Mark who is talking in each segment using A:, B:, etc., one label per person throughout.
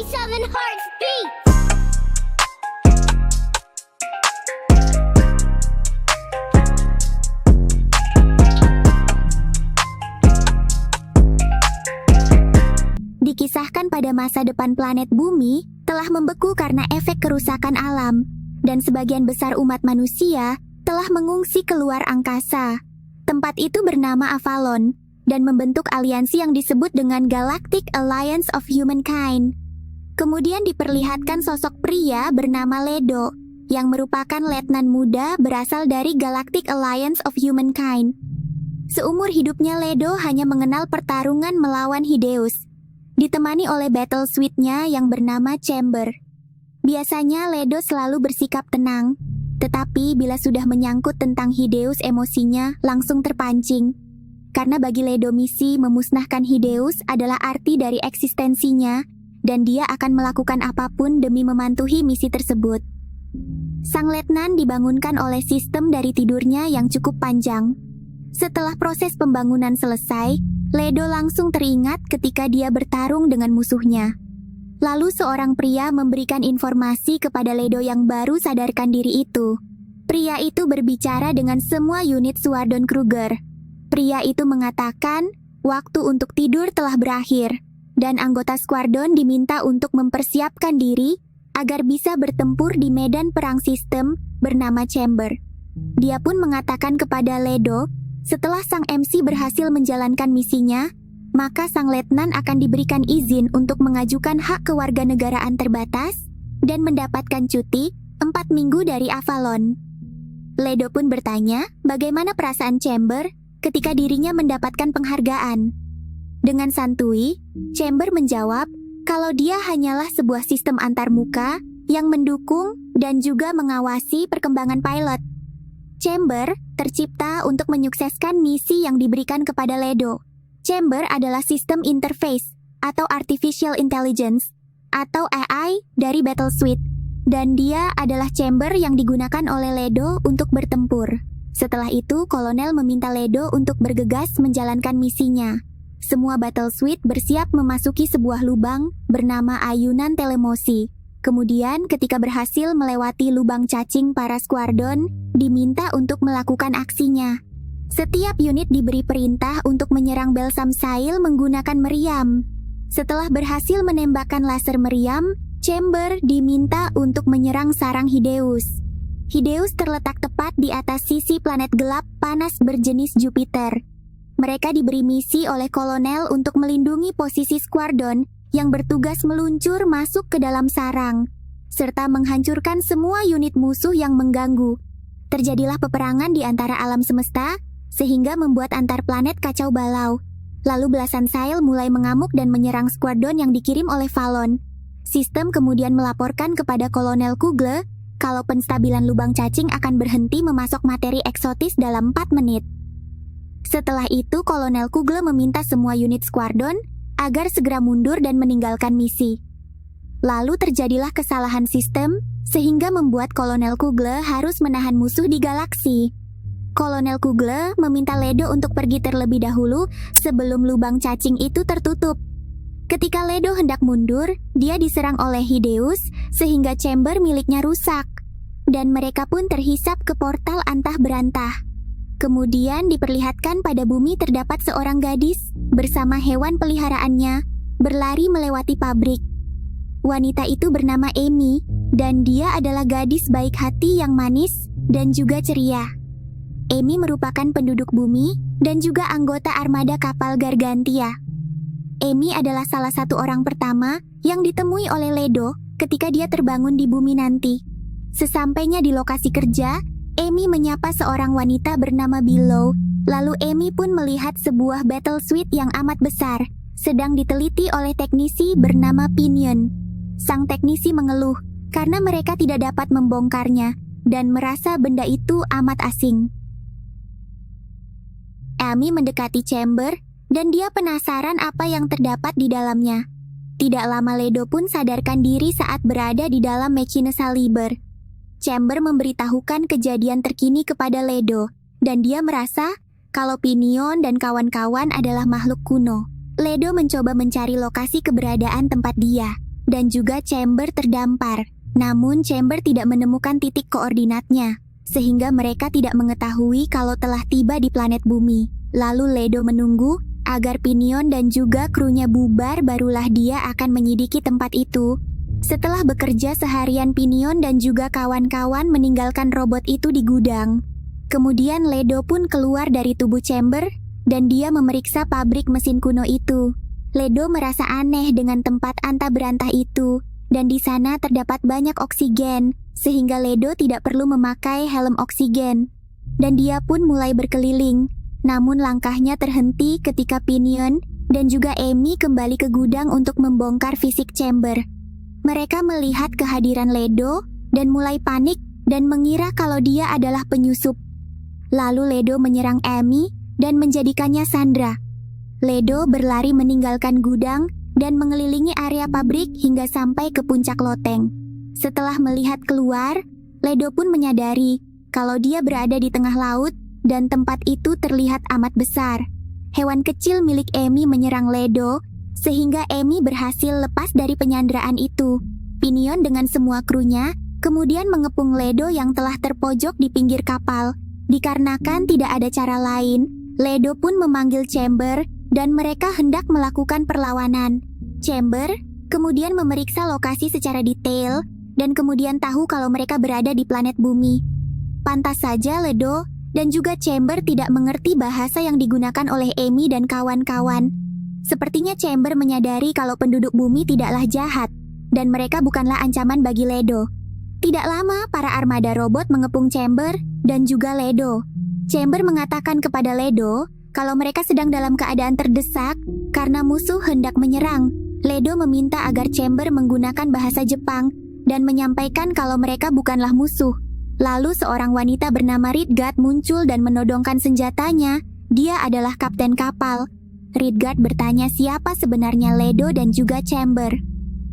A: Seven Hearts Beat. Dikisahkan pada masa depan planet Bumi telah membeku karena efek kerusakan alam, dan sebagian besar umat manusia telah mengungsi keluar angkasa. Tempat itu bernama Avalon, dan membentuk aliansi yang disebut dengan Galactic Alliance of Humankind. Kemudian diperlihatkan sosok pria bernama Ledo, yang merupakan letnan muda berasal dari Galactic Alliance of Humankind. Seumur hidupnya Ledo hanya mengenal pertarungan melawan Hideus, ditemani oleh battle suite-nya yang bernama Chamber. Biasanya Ledo selalu bersikap tenang, tetapi bila sudah menyangkut tentang Hideus emosinya langsung terpancing. Karena bagi Ledo misi memusnahkan Hideus adalah arti dari eksistensinya, dan dia akan melakukan apapun demi mematuhi misi tersebut. Sang letnan dibangunkan oleh sistem dari tidurnya yang cukup panjang. Setelah proses pembangunan selesai, Ledo langsung teringat ketika dia bertarung dengan musuhnya. Lalu seorang pria memberikan informasi kepada Ledo yang baru sadarkan diri itu. Pria itu berbicara dengan semua unit Swardon Kruger. Pria itu mengatakan, waktu untuk tidur telah berakhir, dan anggota Squadron diminta untuk mempersiapkan diri agar bisa bertempur di medan perang sistem bernama Chamber. Dia pun mengatakan kepada Ledo, setelah sang MC berhasil menjalankan misinya, maka sang letnan akan diberikan izin untuk mengajukan hak kewarganegaraan terbatas dan mendapatkan cuti 4 minggu dari Avalon. Ledo pun bertanya bagaimana perasaan Chamber ketika dirinya mendapatkan penghargaan. Dengan santuy, Chamber menjawab kalau dia hanyalah sebuah sistem antarmuka yang mendukung dan juga mengawasi perkembangan pilot. Chamber tercipta untuk menyukseskan misi yang diberikan kepada Ledo. Chamber adalah sistem interface atau artificial intelligence atau AI dari Battle Suite, dan dia adalah chamber yang digunakan oleh Ledo untuk bertempur. Setelah itu, kolonel meminta Ledo untuk bergegas menjalankan misinya. Semua Battle Suite bersiap memasuki sebuah lubang bernama ayunan telemosi. Kemudian, ketika berhasil melewati lubang cacing para Squadron, diminta untuk melakukan aksinya. Setiap unit diberi perintah untuk menyerang Belsam Sail menggunakan meriam. Setelah berhasil menembakkan laser meriam, Chamber diminta untuk menyerang sarang Hideus. Hideus terletak tepat di atas sisi planet gelap panas berjenis Jupiter. Mereka diberi misi oleh kolonel untuk melindungi posisi Squadron yang bertugas meluncur masuk ke dalam sarang, serta menghancurkan semua unit musuh yang mengganggu. Terjadilah peperangan di antara alam semesta, sehingga membuat antar planet kacau balau. Lalu belasan Sail mulai mengamuk dan menyerang Squadron yang dikirim oleh Valon. Sistem kemudian melaporkan kepada Kolonel Kugle kalau penstabilan lubang cacing akan berhenti memasok materi eksotis dalam 4 menit. Setelah itu, Kolonel Kugle meminta semua unit Squadron agar segera mundur dan meninggalkan misi. Lalu terjadilah kesalahan sistem, sehingga membuat Kolonel Kugle harus menahan musuh di galaksi. Kolonel Kugle meminta Ledo untuk pergi terlebih dahulu sebelum lubang cacing itu tertutup. Ketika Ledo hendak mundur, dia diserang oleh Hideus sehingga chamber miliknya rusak, dan mereka pun terhisap ke portal antah berantah. Kemudian diperlihatkan pada bumi terdapat seorang gadis bersama hewan peliharaannya berlari melewati pabrik. Wanita itu bernama Amy, dan dia adalah gadis baik hati yang manis dan juga ceria. Amy merupakan penduduk bumi dan juga anggota armada kapal Gargantia. Amy adalah salah satu orang pertama yang ditemui oleh Ledo ketika dia terbangun di bumi nanti. Sesampainya di lokasi kerja, Amy menyapa seorang wanita bernama Below. Lalu Amy pun melihat sebuah battle suite yang amat besar, sedang diteliti oleh teknisi bernama Pinion. Sang teknisi mengeluh karena mereka tidak dapat membongkarnya dan merasa benda itu amat asing. Amy mendekati chamber dan dia penasaran apa yang terdapat di dalamnya. Tidak lama Ledo pun sadarkan diri saat berada di dalam Machine Saliber. Chamber memberitahukan kejadian terkini kepada Ledo, dan dia merasa kalau Pinion dan kawan-kawan adalah makhluk kuno. Ledo mencoba mencari lokasi keberadaan tempat dia. dan juga Chamber terdampar. Namun Chamber tidak menemukan titik koordinatnya, sehingga mereka tidak mengetahui kalau telah tiba di planet bumi. Lalu Ledo menunggu agar Pinion dan juga krunya bubar, barulah dia akan menyelidiki tempat itu. Setelah bekerja seharian, Pinion dan juga kawan-kawan meninggalkan robot itu di gudang. Kemudian Ledo pun keluar dari tubuh Chamber dan dia memeriksa pabrik mesin kuno itu. Ledo merasa aneh dengan tempat antah berantah itu, dan di sana terdapat banyak oksigen, sehingga Ledo tidak perlu memakai helm oksigen. Dan dia pun mulai berkeliling, namun langkahnya terhenti ketika Pinion dan juga Amy kembali ke gudang untuk membongkar fisik Chamber. Mereka melihat kehadiran Ledo dan mulai panik dan mengira kalau dia adalah penyusup. Lalu Ledo menyerang Amy dan menjadikannya sandra. Ledo berlari meninggalkan gudang dan mengelilingi area pabrik hingga sampai ke puncak loteng. Setelah melihat keluar, Ledo pun menyadari kalau dia berada di tengah laut dan tempat itu terlihat amat besar. Hewan kecil milik Amy menyerang Ledo sehingga Amy berhasil lepas dari penyanderaan itu. Pinion dengan semua krunya kemudian mengepung Ledo yang telah terpojok di pinggir kapal. Dikarenakan tidak ada cara lain, Ledo pun memanggil Chamber dan mereka hendak melakukan perlawanan. Chamber kemudian memeriksa lokasi secara detail dan kemudian tahu kalau mereka berada di planet bumi. Pantas saja Ledo dan juga Chamber tidak mengerti bahasa yang digunakan oleh Amy dan kawan-kawan. Sepertinya Chamber menyadari kalau penduduk bumi tidaklah jahat dan mereka bukanlah ancaman bagi Ledo. Tidak lama para armada robot mengepung Chamber dan juga Ledo. Chamber mengatakan kepada Ledo kalau mereka sedang dalam keadaan terdesak karena musuh hendak menyerang. Ledo meminta agar Chamber menggunakan bahasa Jepang dan menyampaikan kalau mereka bukanlah musuh. Lalu seorang wanita bernama Ridgat muncul dan menodongkan senjatanya. Dia adalah kapten kapal. Ridgat bertanya siapa sebenarnya Ledo dan juga Chamber.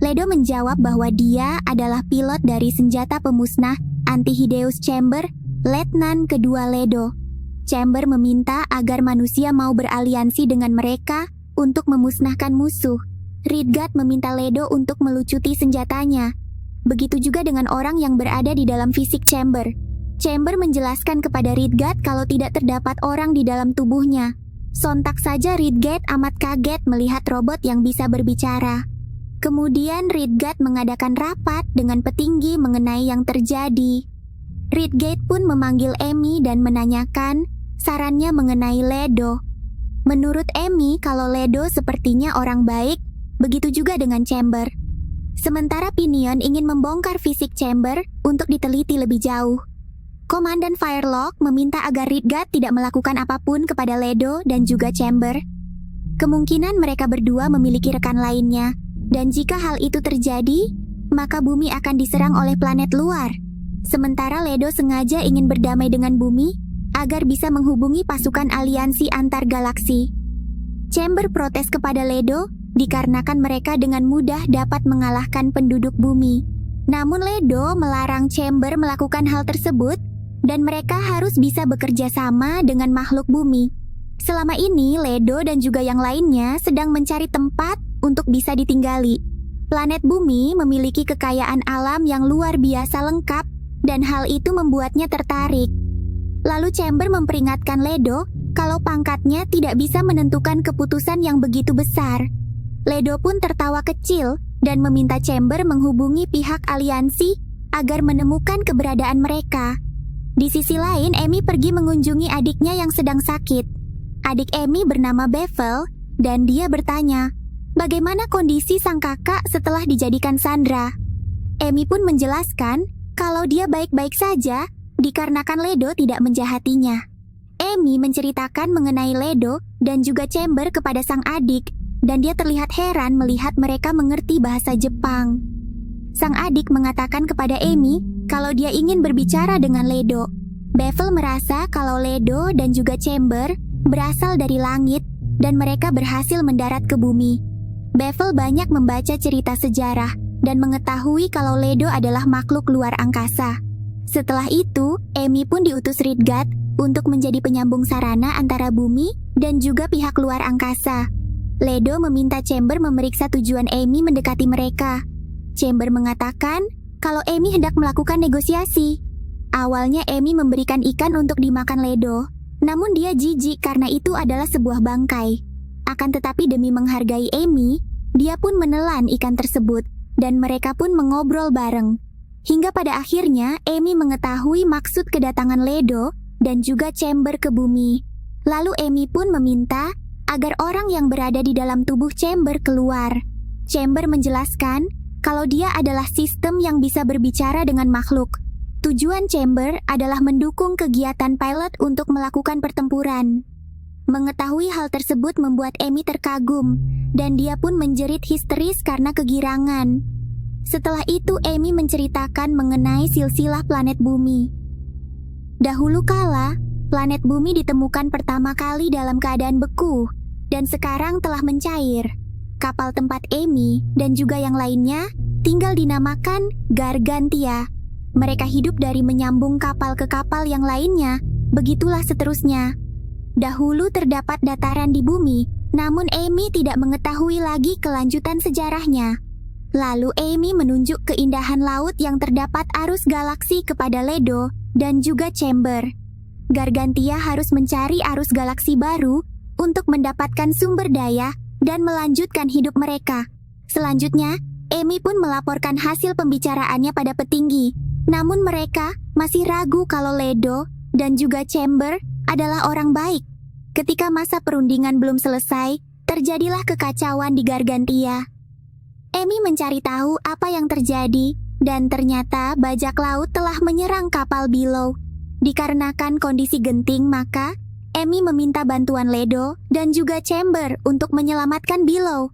A: Ledo menjawab bahwa dia adalah pilot dari senjata pemusnah Antihideus Chamber, Letnan kedua Ledo. Chamber meminta agar manusia mau beraliansi dengan mereka untuk memusnahkan musuh. Ridgat meminta Ledo untuk melucuti senjatanya. Begitu juga dengan orang yang berada di dalam fisik Chamber. Chamber menjelaskan kepada Ridgat kalau tidak terdapat orang di dalam tubuhnya. Sontak saja Ridgat amat kaget melihat robot yang bisa berbicara. Kemudian Ridgat mengadakan rapat dengan petinggi mengenai yang terjadi. Ridgat pun memanggil Amy dan menanyakan sarannya mengenai Ledo. Menurut Amy, kalau Ledo sepertinya orang baik, begitu juga dengan Chamber. Sementara Pinion ingin membongkar fisik Chamber untuk diteliti lebih jauh. Komandan Firelock meminta agar Ridgat tidak melakukan apapun kepada Ledo dan juga Chamber. Kemungkinan mereka berdua memiliki rekan lainnya. Dan jika hal itu terjadi, maka bumi akan diserang oleh planet luar. Sementara Ledo sengaja ingin berdamai dengan bumi agar bisa menghubungi pasukan aliansi antar galaksi. Chamber protes kepada Ledo dikarenakan mereka dengan mudah dapat mengalahkan penduduk bumi. Namun Ledo melarang Chamber melakukan hal tersebut dan mereka harus bisa bekerja sama dengan makhluk bumi. Selama ini Ledo dan juga yang lainnya sedang mencari tempat untuk bisa ditinggali. Planet bumi memiliki kekayaan alam yang luar biasa lengkap dan hal itu membuatnya tertarik. Lalu Chamber memperingatkan Ledo kalau pangkatnya tidak bisa menentukan keputusan yang begitu besar. Ledo pun tertawa kecil dan meminta Chamber menghubungi pihak aliansi agar menemukan keberadaan mereka. Di sisi lain, Amy pergi mengunjungi adiknya yang sedang sakit. Adik Amy bernama Bevel dan dia bertanya, bagaimana kondisi sang kakak setelah dijadikan sandra? Amy pun menjelaskan kalau dia baik-baik saja dikarenakan Ledo tidak menjahatinya. Amy menceritakan mengenai Ledo dan juga Chamber kepada sang adik dan dia terlihat heran melihat mereka mengerti bahasa Jepang. Sang adik mengatakan kepada Amy kalau dia ingin berbicara dengan Ledo. Bevel merasa kalau Ledo dan juga Chamber berasal dari langit dan mereka berhasil mendarat ke bumi. Bevel banyak membaca cerita sejarah dan mengetahui kalau Ledo adalah makhluk luar angkasa. Setelah itu, Amy pun diutus Ridgat untuk menjadi penyambung sarana antara bumi dan juga pihak luar angkasa. Ledo meminta Chamber memeriksa tujuan Amy mendekati mereka. Chamber mengatakan kalau Amy hendak melakukan negosiasi. Awalnya Amy memberikan ikan untuk dimakan Ledo, namun dia jijik karena itu adalah sebuah bangkai. Akan tetapi demi menghargai Amy, dia pun menelan ikan tersebut dan mereka pun mengobrol bareng. Hingga pada akhirnya Amy mengetahui maksud kedatangan Ledo dan juga Chamber ke bumi. Lalu Amy pun meminta agar orang yang berada di dalam tubuh Chamber keluar. Chamber menjelaskan kalau dia adalah sistem yang bisa berbicara dengan makhluk. Tujuan Chamber adalah mendukung kegiatan pilot untuk melakukan pertempuran. Mengetahui hal tersebut membuat Amy terkagum, dan dia pun menjerit histeris karena kegirangan. Setelah itu Amy menceritakan mengenai silsilah planet bumi. Dahulu kala, planet bumi ditemukan pertama kali dalam keadaan beku, dan sekarang telah mencair. Kapal tempat Amy dan juga yang lainnya tinggal dinamakan Gargantia. Mereka hidup dari menyambung kapal ke kapal yang lainnya, begitulah seterusnya. Dahulu terdapat dataran di bumi, namun Amy tidak mengetahui lagi kelanjutan sejarahnya. Lalu Amy menunjuk keindahan laut yang terdapat arus galaksi kepada Ledo dan juga Chamber. Gargantia harus mencari arus galaksi baru untuk mendapatkan sumber daya dan melanjutkan hidup mereka. Selanjutnya, Amy pun melaporkan hasil pembicaraannya pada petinggi. Namun mereka masih ragu kalau Ledo dan juga Chamber adalah orang baik. Ketika masa perundingan belum selesai, terjadilah kekacauan di Gargantia. Amy mencari tahu apa yang terjadi dan ternyata bajak laut telah menyerang kapal Below. Dikarenakan kondisi genting, maka Amy meminta bantuan Ledo dan juga Chamber untuk menyelamatkan Below.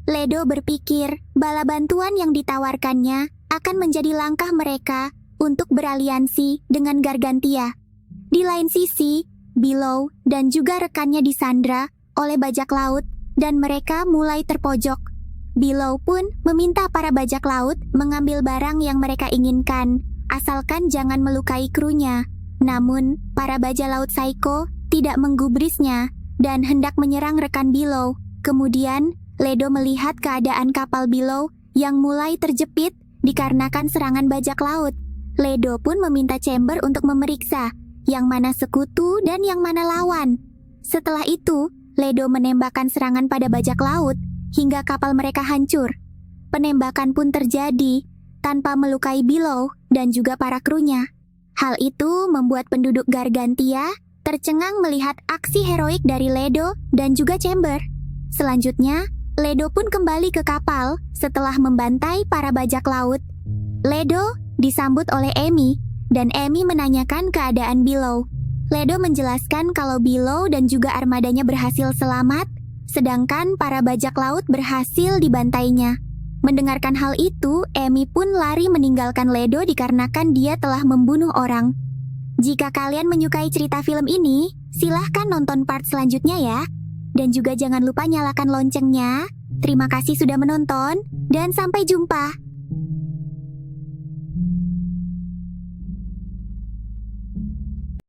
A: Ledo berpikir bala bantuan yang ditawarkannya akan menjadi langkah mereka untuk beraliansi dengan Gargantia. Di lain sisi, Below dan juga rekannya disandra oleh bajak laut dan mereka mulai terpojok. Below pun meminta para bajak laut mengambil barang yang mereka inginkan, asalkan jangan melukai krunya. Namun, para bajak laut Psycho tidak menggubrisnya dan hendak menyerang rekan Below. Kemudian, Ledo melihat keadaan kapal Below yang mulai terjepit dikarenakan serangan bajak laut. Ledo pun meminta Chamber untuk memeriksa yang mana sekutu dan yang mana lawan. Setelah itu, Ledo menembakkan serangan pada bajak laut hingga kapal mereka hancur. Penembakan pun terjadi tanpa melukai Below dan juga para krunya. Hal itu membuat penduduk Gargantia tercengang melihat aksi heroik dari Ledo dan juga Chamber. Selanjutnya, Ledo pun kembali ke kapal setelah membantai para bajak laut. Ledo disambut oleh Amy, dan Amy menanyakan keadaan Below. Ledo menjelaskan kalau Below dan juga armadanya berhasil selamat, sedangkan para bajak laut berhasil dibantainya. Mendengarkan hal itu, Amy pun lari meninggalkan Ledo dikarenakan dia telah membunuh orang. Jika kalian menyukai cerita film ini, silahkan nonton part selanjutnya ya. Dan juga jangan lupa nyalakan loncengnya. Terima kasih sudah menonton, dan sampai jumpa.